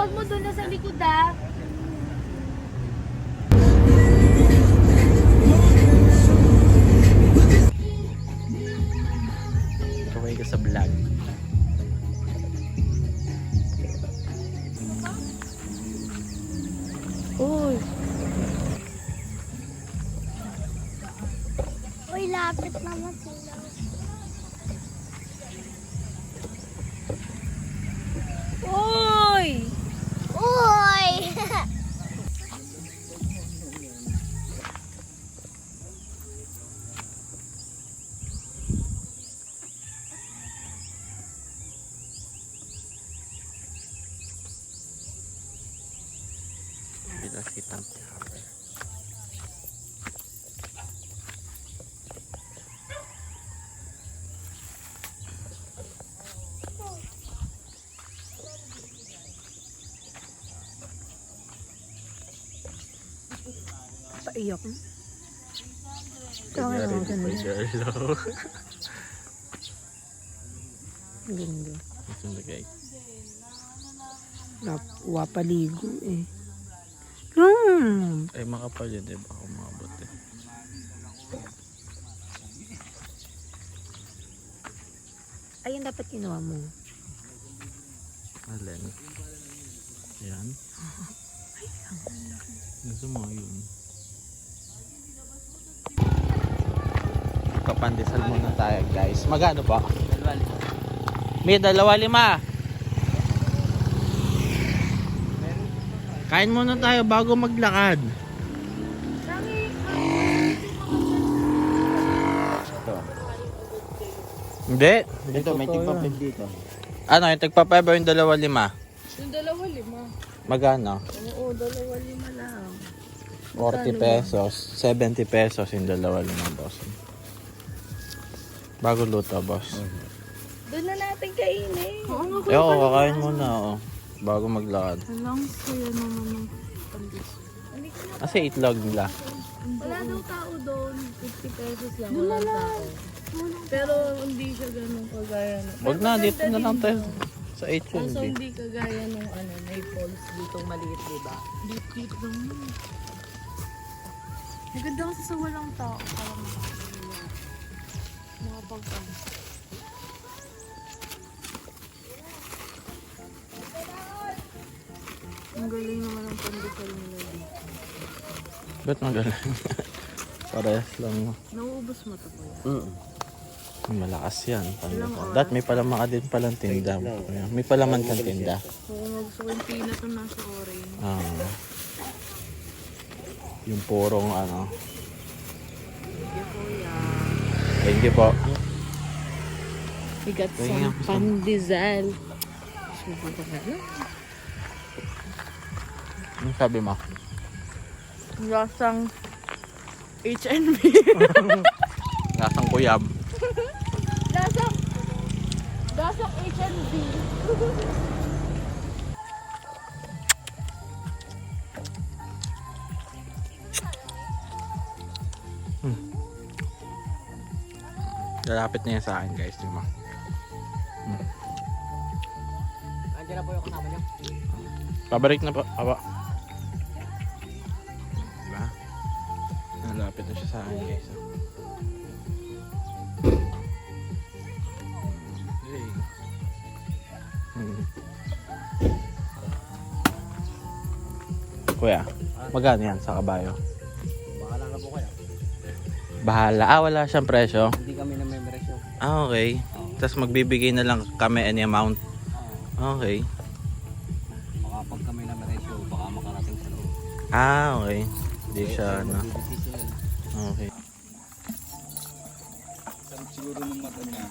wag mo doon na sa likod ah. Kaway ka sa vlog. Uy. Uy, lapit naman sila. Uy! Uy! Pinakitang tower. Paiyak. Kanyari di pa Jarlo. Ganda. Ito na guys. Wapaligo eh. Ay makapal yun eh. Baka umabot eh. Ayun dapat kinuha mo. Alin? Yan. Gusto mo yun. Kapandesal muna tayo guys. Magano ba? May 2.5. Kain muna tayo bago maglakad. Ito. Hindi. Dito, may tigpa-plate dito. Ano, yung tagpa-5 yung 2.5? Yung 2.5. Magano? Oo, 2.5 lang. 40 pesos. 70 pesos yung 2.5 boss. Bago luto boss. Doon na natin kainin. Oo nga. Eh ako, kakain muna ako. Bago maglakad. Alang saya naman ng pandis. Kasi itlog nila. Wala daw tao doon. 50 pesos lang. Wala tao. Pero hindi siya ganun kagaya na. Wag na, dito na lang tayo. Sa Kaso HMB. hindi kagaya nung ano, may falls dito maliit, diba? Deep lang. Maganda kasi sa walang tao. Parang mga pagkaan. Ang galing naman ang pandesal nila dito. Ba't magaling? Parehas lang. Nauubos mo ito po. Malakas yan. Dat may palaman ka din palang tinda. May palaman kang tinda. Oo, gusto ko yung peanut na nasa orange. Ah. Yung purong ano. Thank you, kuya. Thank you po. We got Tingnan some ko sa- pandesal. Subo ka na lang. Ano sabi mo? Lasang HNB. Lasang kuyab. Lasang HNB. Lalapit na yan sa akin guys. Diba? Andiyan na po yung kasama niyo. Pabalik na po. Aba. Diba? Lalapit na siya sa akin guys. Kuya, magkano yan sa kabayo? Bahala na po kayo. Bahala. Wala siyang presyo. Hindi kami na membership. Okay. Tapos magbibigay na lang kami any amount. Okay. Baka pag kami na membership, baka makarating sa loob. Okay. Hindi siya ano. Okay. Sarap siguro ng mata niya.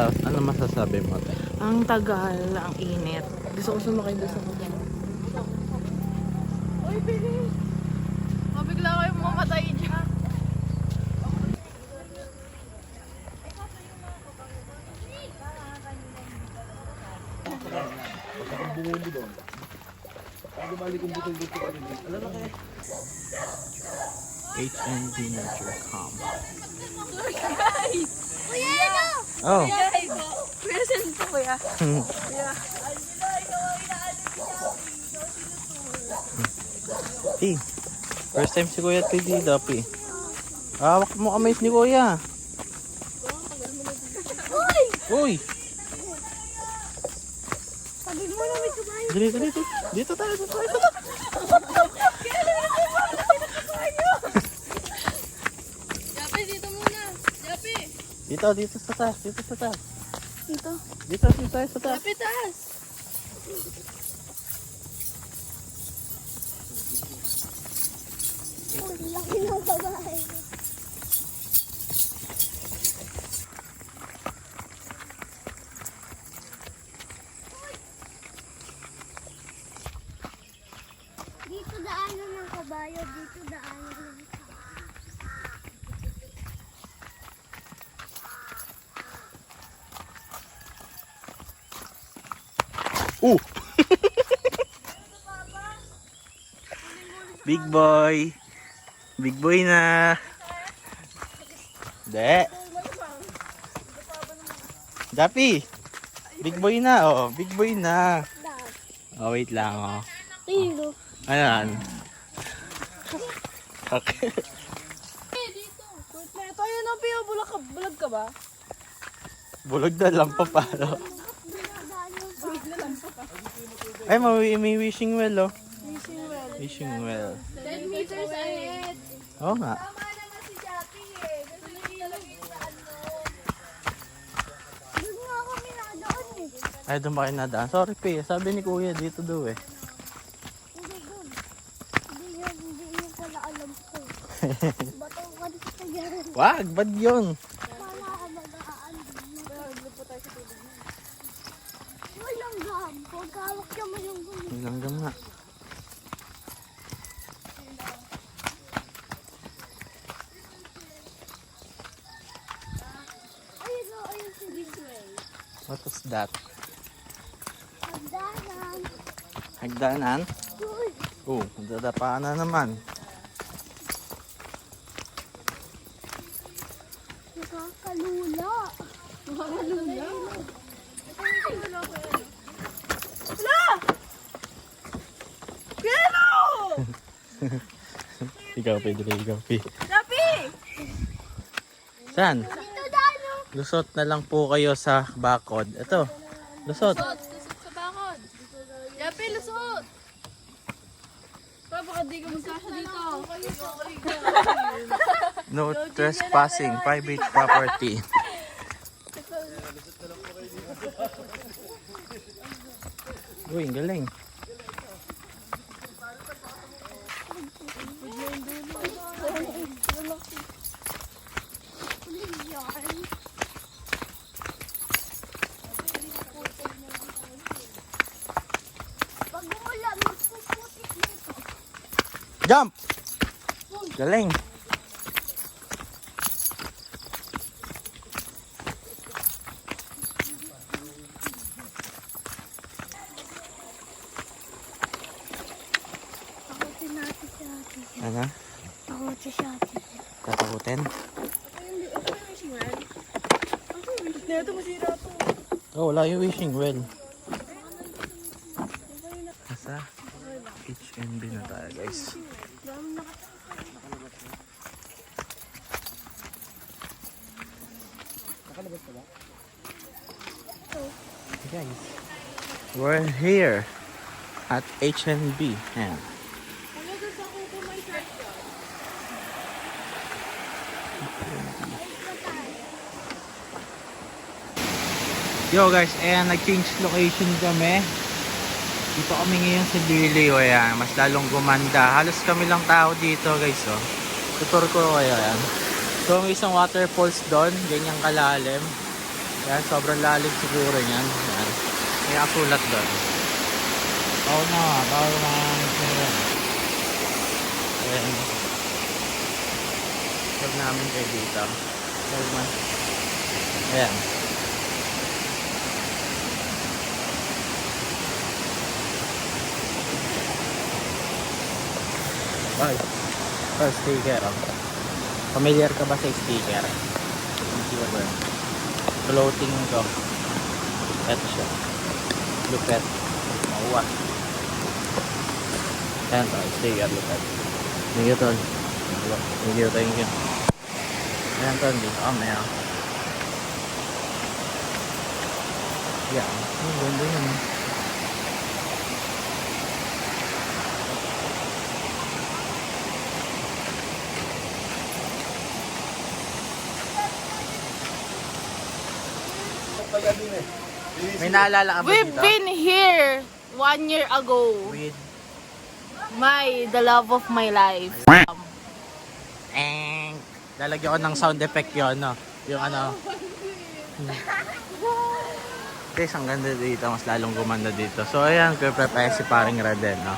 Ano masasabi mo? Ang tagal, ang init. Gusto ko sumakay doon sa mga. Uy, bilis! Mabigla kayo mamatay dyan. HND Nature Camp. Kuya, ano? Oh. Guys, Send ko kuya. Kuya. Pi, first time si Kuya Pi dito, Pi. Hawak mo kamay ni Kuya. Uy! Sabi mo na may kabayo. Dito, dito. Dito tayo, dito tayo. Japi, dito muna. Japi. Dito sa taas, dito sa taas. Dito. Dito tayo sa taas. Japi, taas. Ang laki ng kabayo. Dito daanan ng kabayo, dito daanan ng Big boy. Big boy na. De. Dapi. Big boy na, oh. Big boy na. Oh, wait lang, oh. Tilo. Ayan. Okay. Dito. Wait na. Ito yun ang piyo. Bulag ka ba? Bulog na lang pa palo. Ay, may wishing well, oh. Wishing well. Wishing well. 10 meters ahead. Oo nga. Tama naman si Japi eh. Gusto niya talaga sa ano. Doon nga kami nadaan eh. Ay, doon ba kayo nadaan? Sorry, Pi. Sabi ni Kuya, dito daw eh. Hindi doon. Hindi yun pala alam ko. Bato ka dito sa gano'n. Wag, bad yun. Wala ka mag-aan. Walang gam. Huwag hawak naman yung gum. May langgam nga. Ayun si Bisway. What was that? Hagdanan. Hagdanan? Uy. Oh, nadadapaan na naman. Nakakalula. Nakakalula. Ikaw, Pedro, ikaw, Pi. Japi! Saan? Dito dano. Lusot na lang po kayo sa bakod. Ito, lusot. Lusot sa bakod. Japi, lusot! Pa, baka di ka magkasya dito. No trespassing, private property. Uy, ang galing. Pag umulan, magpuputik dito. Jump! Galing. Takutin natin si ate. Ano? Takutin si ate. Tatakutin? Ito, masira to. Oh, wala yung wishing well. Nasa HNB na tayo, guys. Guys, we're here at HNB. Ayan. Yo guys, ayan, nag-change location kami. Dito kami ngayon sa Liliw, ayan, mas lalong gumanda. Halos kami lang tao dito guys, oh. Tutor ko kayo, ayan. So, may isang waterfalls doon, ganyang kalalim. Ayan, sobrang lalim siguro yan. Ayan. May asulat doon. Oo na, bawal na. Ayan. Huwag namin kayo dito. Ayan. Ay, sticker. Oh. Familiar ka ba sa sticker? Hindi ba ba? Floating to. Ito siya. Lupet. Mauwa. Ayan tol. Sticker lupet. Thank you tol. Thank you. Ayan tol. Dito kami ah. Yan. Ang ganda yun. May naalala ka ba We've dito? been here 1 year ago. With The love of my life. lalagyan ko ng sound effect yun, no? Yung ano. Guys, ang ganda dito. Mas lalong gumanda dito. So, ayan, prep ay si paring Radel, no?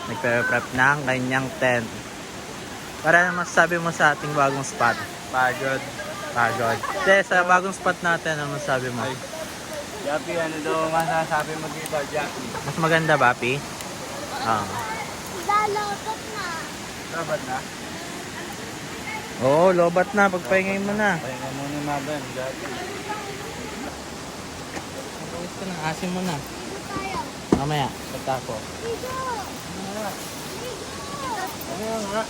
Nagpe-prep ng kanyang tent. Para masasabi mo sa ating bagong spot. Pagod. Te, sa bagong spot natin, ano masasabi mo? Jappy, ano daw masasabi mo dito, Jappy? Mas maganda ba, Pi? Lalotot na. Dapat na? Oo, lobat na. Pagpahingay mo na. Pahinga muna natin, Jappy. Pagpawis ka na. Asin mo na. Tayo. Mamaya, pagtako. Dito. Ano nga?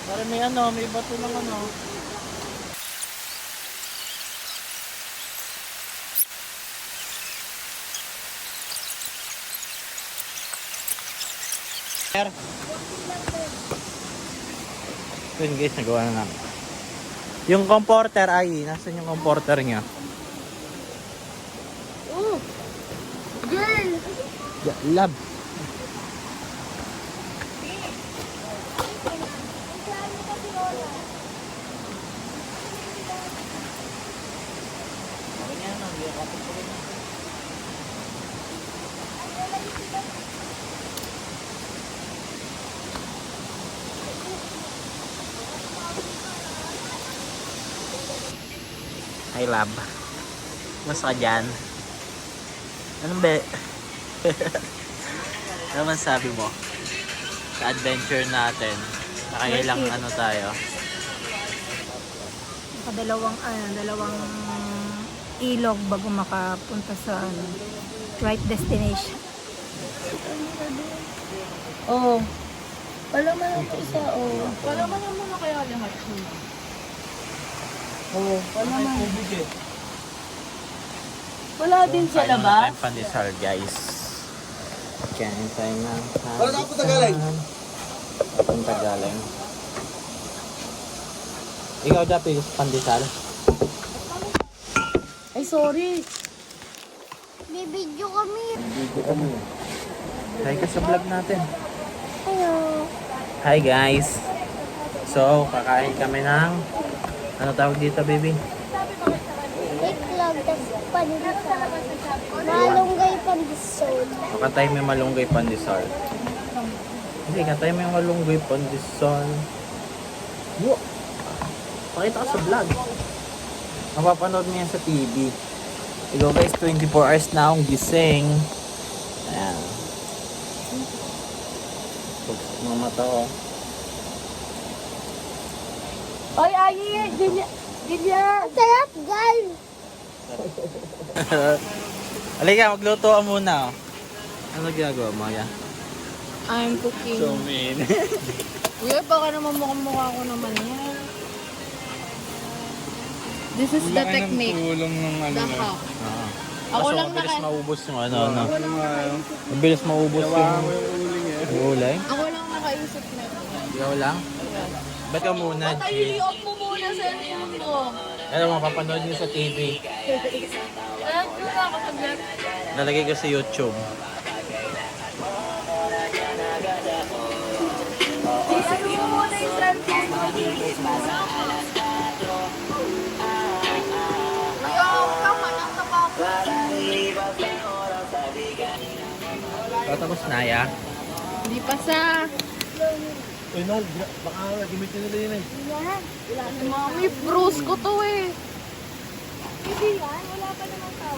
Para may ano, may bato ng ano. Yun guys, nagawa na namin. Yung comforter ay, nasan yung comforter niya? Oh, girl! Lab. Hi Lab. Mas ka dyan? Anong be? Ano man sabi mo? Sa adventure natin. Nakailang ano tayo? Dalawang ilog bago makapunta sa right destination. Oh. Palaman mo isa, oh. Palaman mo na kaya lahat siya. Oh, palaman. Wala din sa Kain muna labas. tayong pandesal guys. Kain tayo ng pandesal. Wala ka punta galing? Punta galing. Ikaw dapat yung pandesal. Ay, sorry. Bibidyo kami. Hi ka sa vlog natin. Hello. Hi guys. So, kakain kami ng ano tawag dito, baby? Iklog, tas pandesal. Malunggay pandesal. Katay may malunggay pandesal. Hindi, katay may malunggay pandesal. Yo! Pakita ka sa vlog. Mapapanood mo yan sa TV. Ikaw guys, 24 hours na akong gising. Ayan. Pagsak mga mata ko. Ay, Ayi! Dilya! Ang sarap, guys. Halika, magluto ka muna. Oh. Ano ginagawa mo, yan? I'm cooking. mean. Uy, baka naman mukha ko naman yan. This is the technique. Tulong ng ano The na. hack. Ako Ako lang lang mabilis naka- maubos yung ano. Mabilis maubos Gawa yung mo yung uling eh. ulay. Ako lang nakaisip na ito. Ikaw lang? Ba't ka muna, Patay, G? i-off mo muna sa cellphone mo. Ano, mapapanood nyo sa TV. Alam ko na kapag Lalagay ko sa YouTube. Isipin mo muna yung cellphone mo. Ayaw ka, manang tapako. Tapos na, ya? Hindi pa sa... Uy, Nol, baka gamitin nila yun eh. Yan. Mami, bruise ko to eh. Hindi yan. Wala pa namang tao.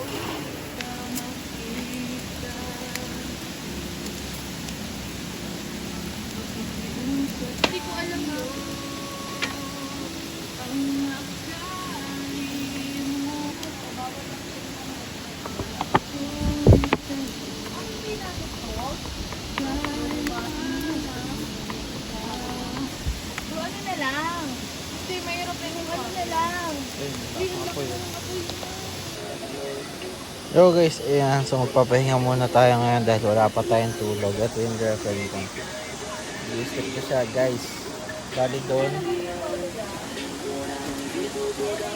lang. Yo guys, ayan. So magpapahinga muna tayo ngayon dahil wala pa tayong tulog. Ito yung girlfriend ko. Isip ko siya guys. Bali doon.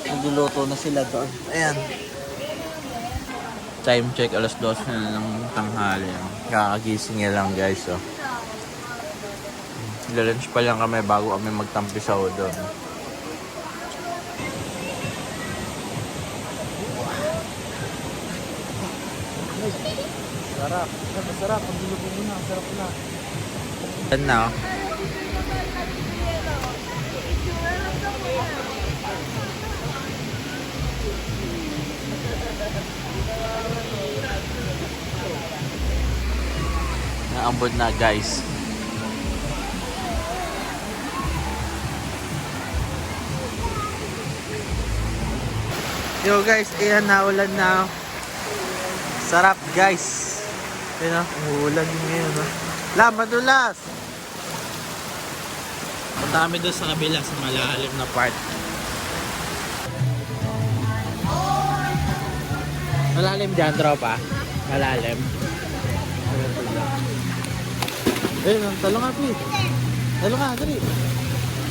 Nagluluto na sila doon. Ayan. Time check, alas 12 na ng tanghali. Kakagising niya lang guys. So. Lunch pa lang kami bago kami magtampisaw doon. Sarap. Sarap. Pag niluto mo na. Sarap na. Yan na. Oh. Naambod na guys. Yo guys, ayan na, ulan na. Sarap guys. Ayan o, umuulan din ngayon o. Madulas! Punta kami doon sa kabila, sa malalim na part. Malalim dyan, tropa. Malalim. Ayun, talong nga, Pi. Talong nga, dali.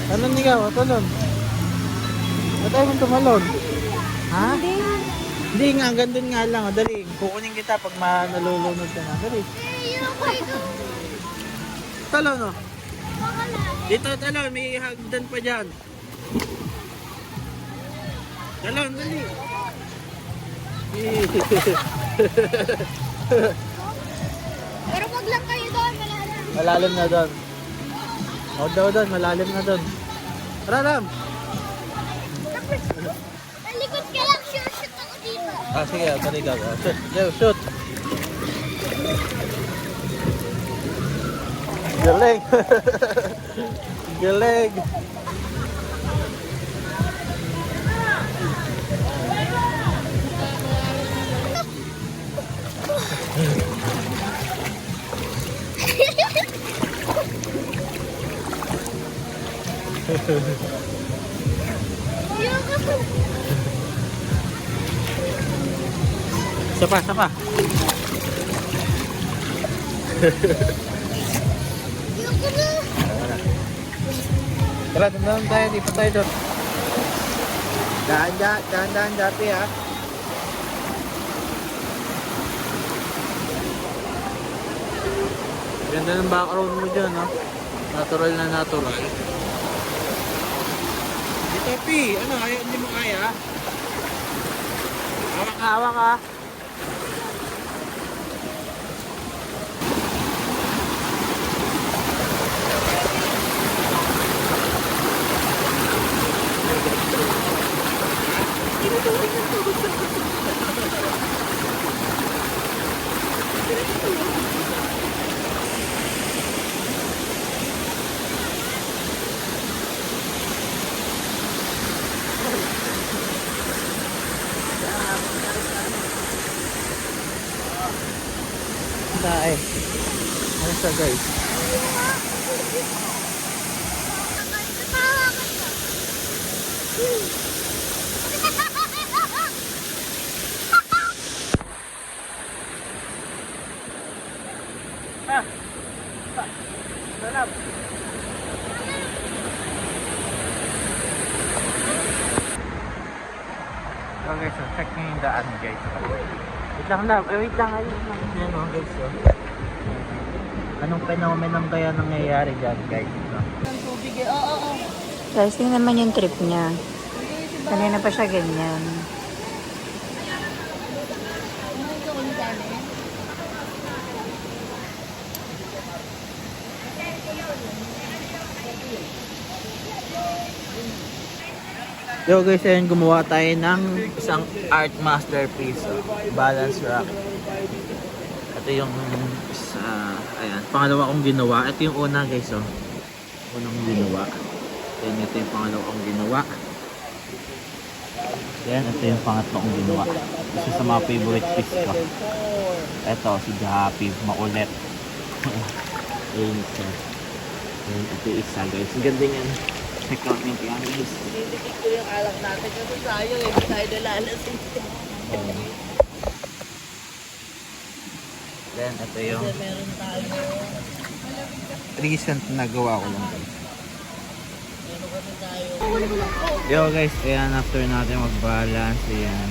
Talon ikaw, talon. Ba't ayaw mong tumalon? Ha? Hindi nga, gandun nga lang. Dali, kukunin kita pag nalulunod ka na. Dali. Talon, oh. Dito, talon. May hagdan pa dyan. Talon, dali. Pero wag lang kayo doon, malalim. Malalim na doon. Huwag daw doon, malalim na doon. Tara, Ram. Talikod ka lang, shoot ako dito. Ah, sige, balikan. Shoot, go, shoot. Galing. Galing. Sapa, sapa. Tara, tandaan tayo, di pa tayo doon. Dahan-dahan dati ha. Ganda ng background mo dyan ha. Natural na natural. Dito Pi, ano, hindi mo kaya? Hawak ka. Tayo. Ano siya guys? Salam. Okay, so check nyo yung daan guys. Wait lang. Yan o guys. So. Anong phenomenon kaya nangyayari dyan guys? Guys, tingnan naman yung trip niya. Kanina pa siya ganyan. Yo guys, ayun, gumawa tayo ng isang art masterpiece. Balance rock. Ito yung ayan, pangalawa kong ginawa. Ito yung una guys, oh. Unang ginawa. Then ito yung pangalawa kong ginawa. Then ito yung pangatlo kong ginawa. Isa sa mga favorite piece ko. Ito, si Happy, makulit. Ayun ito. Ayun, ito yung isa guys. Ang ganda yan. Check out yung piano guys. Tinitikik ko yung alak natin kasi sayang eh. Hindi tayo nalalasing. Then, ito yung Kasi meron tayo. recent na gawa ko lang guys. Meron kasi tayo. Yo guys, ayan after natin mag-balance, ayan.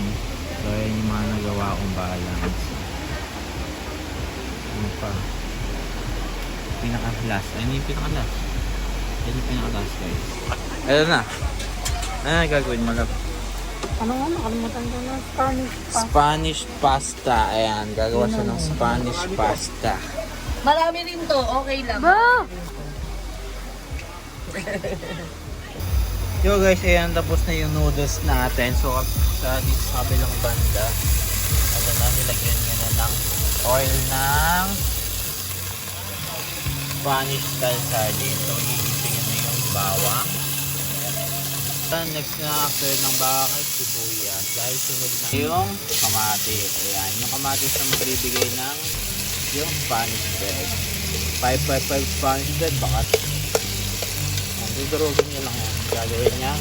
So, ayan yung mga nagawa kong balance. Ano pa? Pinaka-last. Ayun yung pinaka-last. Ayun yung pinaka-last guys. Ayun na. Ano gagawin mo lang? Ano nga, nakalimutan ko na Spanish pa. Spanish pasta. Ayan, gagawa siya ng Spanish pasta. Marami rin to. Okay lang. Ba! Yo guys, ayan tapos na yung noodles natin. So sa dito sa kabilang banda, ano na, nilagyan nyo na ng oil ng Spanish style sardine. So iisingin na yung bawang. Then next na after ng bawang ay sibuyas. Dahil sunod na yung kamatis. Ayan, yung kamatis na magbibigay ng yung Spanish bread. 555 Spanish bread, baka dudurugin nyo lang yan. Gagawin niya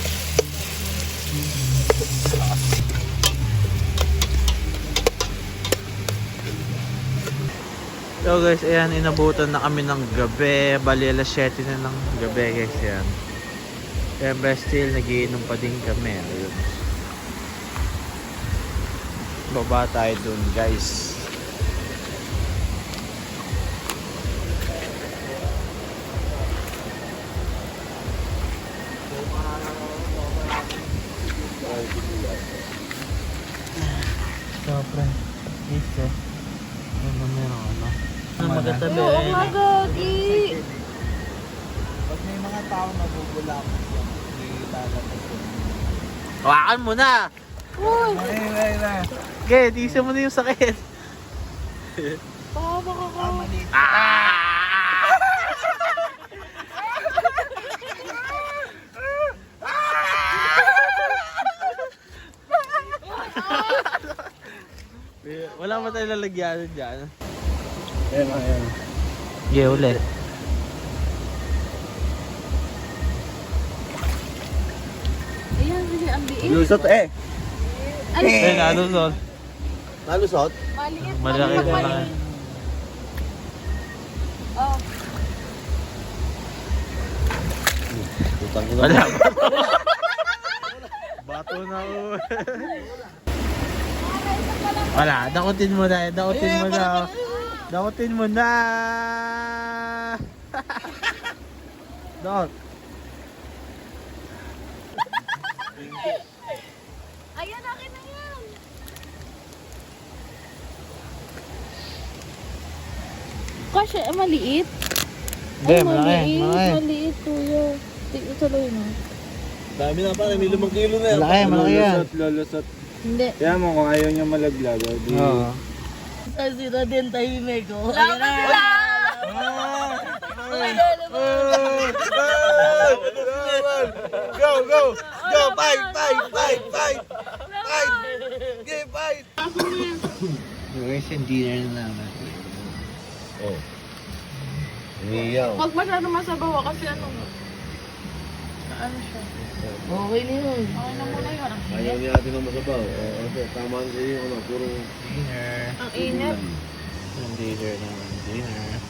sauce. So guys, ayan, inabutan na kami ng gabi. Bali, alas 7 na ng gabi guys, yan. Siyempre still, nagiinom pa din kami. Ayun. Baba tayo dun guys. Sobra. Isa. Ano meron ano? Magkatabi. Oo nga, Gagi. Pag may mga tao nabubulak, hawakan mo na! Uy! Okay, tisa mo na yung sakit. Baka ka. Wala ba tayo lalagyan dyan? Ayan, ayan. Okay, ulit. Ayan, kasi ang liit. Lusot eh. Eh, nalusot. Nalusot? Maliit. Malaki ka lang. Oh. Utang ko Wala. Bato na ako. Wala, dakutin mo na. Dakutin mo na. Dakutin mo na. Dot. Ayan, akin na yan. Kasi maliit. Hindi, malaki. Malaki. Maliit, kuya. Tignan tuloy mo. Dami na pa, may 5 kilo na yan. Malaki, malaki yan. Lulusot. Hindi. Kaya mo kung ayaw niya malaglag, di... Oo. Kasi na din tahimik ko. Laban sila! Go, go! Go! Fight! Fight! Fight! Fight! Fight! Okay, fight! Guys, yung dinner na naman. Oh. Umiyaw. Huwag masyado masabaw kasi ano siya. Okay na yun. Okay na muna yun. Ayaw niya natin ng masabaw. Okay, tama ang iyo, puro... Dinner. Ang init. Yung dinner naman. Dinner.